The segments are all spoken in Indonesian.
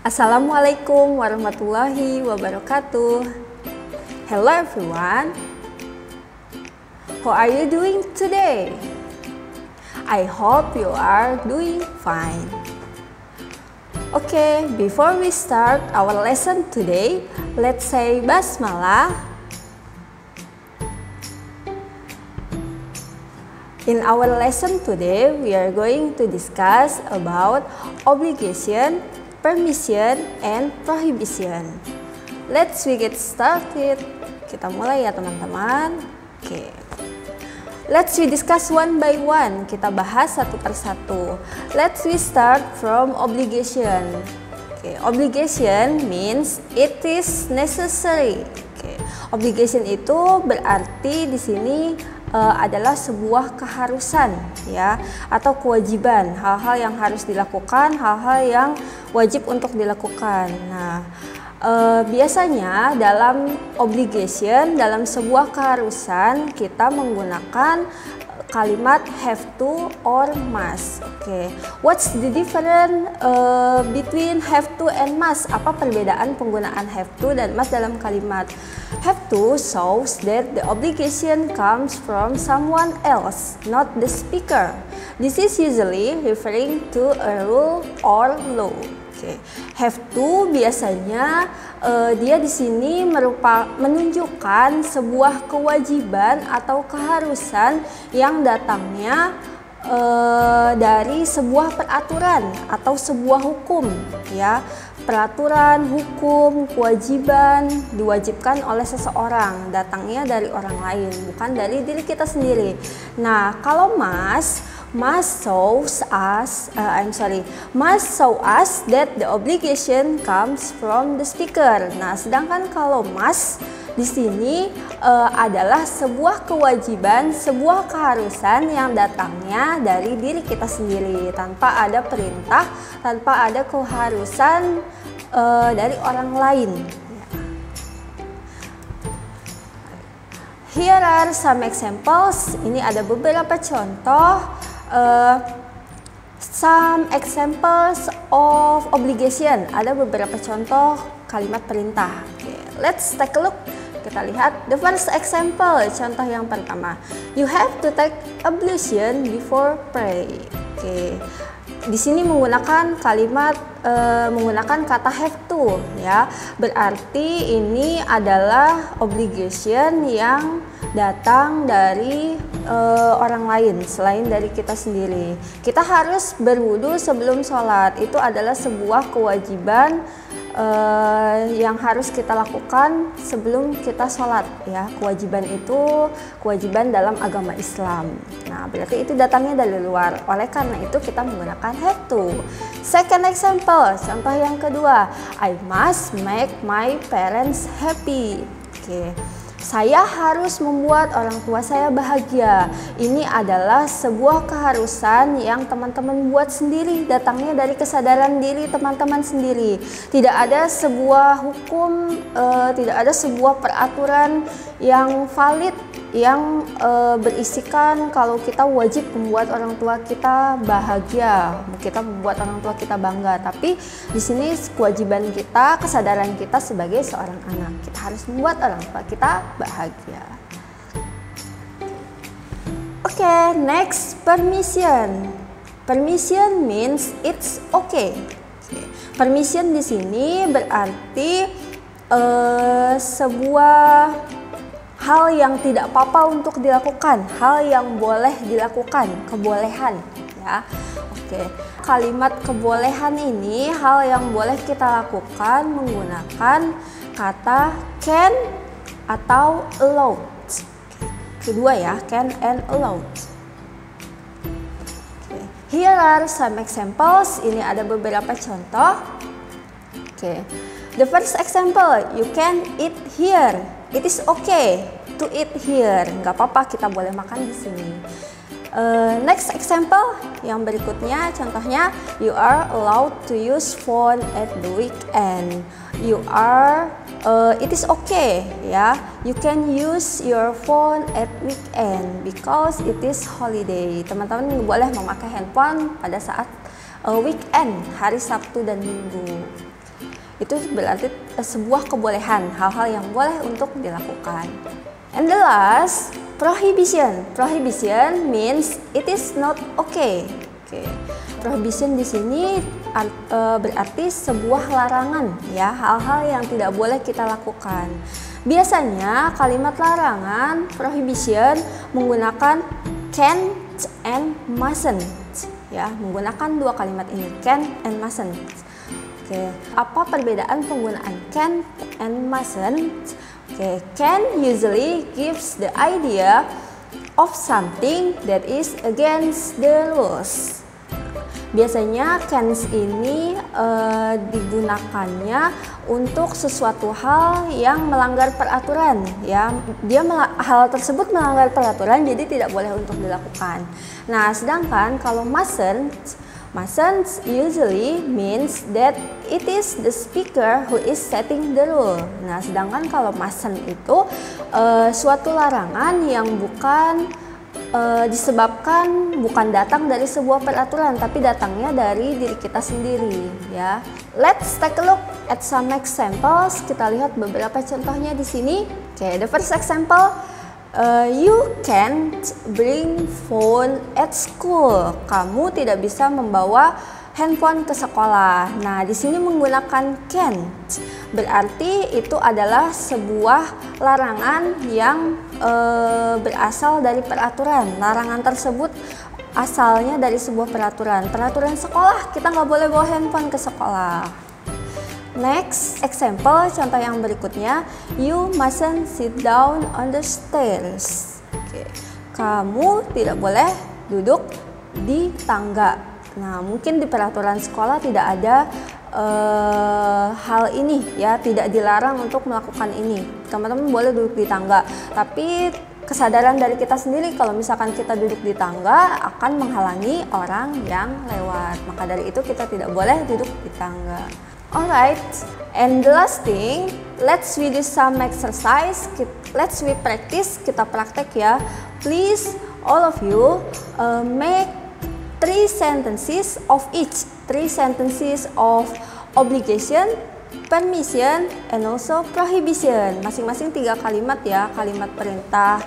Assalamualaikum warahmatullahi wabarakatuh. Hello everyone. How are you doing today? I hope you are doing fine. Okay, before we start our lesson today, let's say Basmalah. In our lesson today, we are going to discuss about obligation, permission, and prohibition. Let's we get started. Kita mulai ya teman-teman. Oke. Let's we discuss one by one. Kita bahas satu persatu. Let's we start from obligation. Oke. Obligation means it is necessary. Oke. Obligation itu berarti di sini adalah sebuah keharusan ya atau kewajiban, hal-hal yang harus dilakukan, hal-hal yang wajib untuk dilakukan. Nah, biasanya dalam obligation, dalam sebuah keharusan kita menggunakan kalimat have to or must. Oke, what's the difference between have to and must? Apa perbedaan penggunaan have to dan must dalam kalimat? Have to shows that the obligation comes from someone else, not the speaker. This is usually referring to a rule or law. Okay. Have to biasanya dia di sini menunjukkan sebuah kewajiban atau keharusan yang datangnya dari sebuah peraturan atau sebuah hukum ya. Peraturan, hukum, kewajiban diwajibkan oleh seseorang, datangnya dari orang lain, bukan dari diri kita sendiri. Nah, kalau must show us that the obligation comes from the speaker. Nah, sedangkan kalau must di sini adalah sebuah kewajiban, sebuah keharusan yang datangnya dari diri kita sendiri tanpa ada perintah, tanpa ada keharusan dari orang lain. Here are some examples. Ini ada beberapa contoh. Some examples of obligation. Ada beberapa contoh kalimat perintah. Okay, let's take a look. Kita lihat the first example, contoh yang pertama. You have to take ablution before pray. Oke. Di sini menggunakan kalimat menggunakan kata have to ya. Berarti ini adalah obligation yang datang dari orang lain selain dari kita sendiri. Kita harus berwudu sebelum sholat. Itu adalah sebuah kewajiban yang harus kita lakukan sebelum kita sholat ya. Kewajiban itu kewajiban dalam agama Islam. Nah, berarti itu datangnya dari luar. Oleh karena itu kita menggunakan have to. Second example, contoh yang kedua, I must make my parents happy. Oke. Saya harus membuat orang tua saya bahagia. Ini adalah sebuah keharusan yang teman-teman buat sendiri, datangnya dari kesadaran diri teman-teman sendiri. Tidak ada sebuah hukum, tidak ada sebuah peraturan yang valid yang berisikan kalau kita wajib membuat orang tua kita bahagia, kita membuat orang tua kita bangga. Tapi di sini kewajiban kita, kesadaran kita sebagai seorang anak, kita harus membuat orang tua kita bahagia. Oke, next, permission. Permission means it's okay. Permission di sini berarti sebuah hal yang tidak apa-apa untuk dilakukan, hal yang boleh dilakukan, kebolehan ya. Oke. Kalimat kebolehan ini hal yang boleh kita lakukan menggunakan kata can atau allowed. Kedua ya, can and allowed. Okay. Here are some examples. Ini ada beberapa contoh. Okay. The first example, you can eat here. It is okay to eat here. Nggak apa-apa, kita boleh makan di sini. Next example, yang berikutnya, contohnya, you are allowed to use phone at the weekend. It is okay, ya. You can use your phone at weekend because it is holiday. Teman-teman boleh memakai handphone pada saat weekend, hari Sabtu dan Minggu. Itu berarti sebuah kebolehan, hal-hal yang boleh untuk dilakukan. And the last, prohibition. Prohibition means it is not okay. Prohibition di sini berarti sebuah larangan, ya, hal-hal yang tidak boleh kita lakukan. Biasanya kalimat larangan prohibition menggunakan can and mustn't, ya, menggunakan dua kalimat ini, can and mustn't. Apa perbedaan penggunaan can and mustn't? Can usually gives the idea of something that is against the rules. Biasanya cans ini digunakannya untuk sesuatu hal yang melanggar peraturan, ya. Hal tersebut melanggar peraturan, jadi tidak boleh untuk dilakukan. Nah, sedangkan kalau mustn't usually means that it is the speaker who is setting the rule. Nah, sedangkan kalau mustn't itu suatu larangan yang disebabkan bukan datang dari sebuah peraturan, tapi datangnya dari diri kita sendiri, ya. Let's take a look at some examples. Kita lihat beberapa contohnya di sini. The first example, you can't bring phone at school. Kamu tidak bisa membawa handphone ke sekolah. Nah, di sini menggunakan can't. Berarti itu adalah sebuah larangan yang berasal dari peraturan. Larangan tersebut asalnya dari sebuah peraturan. Peraturan sekolah, kita nggak boleh bawa handphone ke sekolah. Next example, contoh yang berikutnya, you mustn't sit down on the stairs. Kamu tidak boleh duduk di tangga. Nah, mungkin di peraturan sekolah tidak ada hal ini, ya, tidak dilarang untuk melakukan ini. Teman-teman boleh duduk di tangga, tapi kesadaran dari kita sendiri kalau misalkan kita duduk di tangga akan menghalangi orang yang lewat. Maka dari itu kita tidak boleh duduk di tangga. Alright, and the last thing, let's we do some exercise. Let's we practice, kita praktek, ya. Please, all of you make 3 sentences of each. 3 sentences of obligation, permission, and also prohibition. Masing-masing 3 kalimat, ya. Kalimat perintah,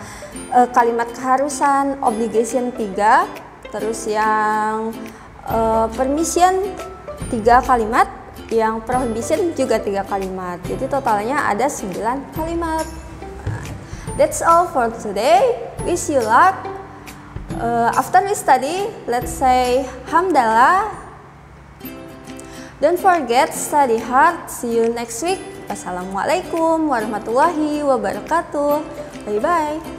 kalimat keharusan, obligation 3, terus yang permission 3 kalimat, yang prohibition juga 3 kalimat. Jadi totalnya ada 9 kalimat. That's all for today. Wish you luck. After we study, let's say Hamdalah. Don't forget, study hard. See you next week. Wassalamualaikum warahmatullahi wabarakatuh. Bye-bye.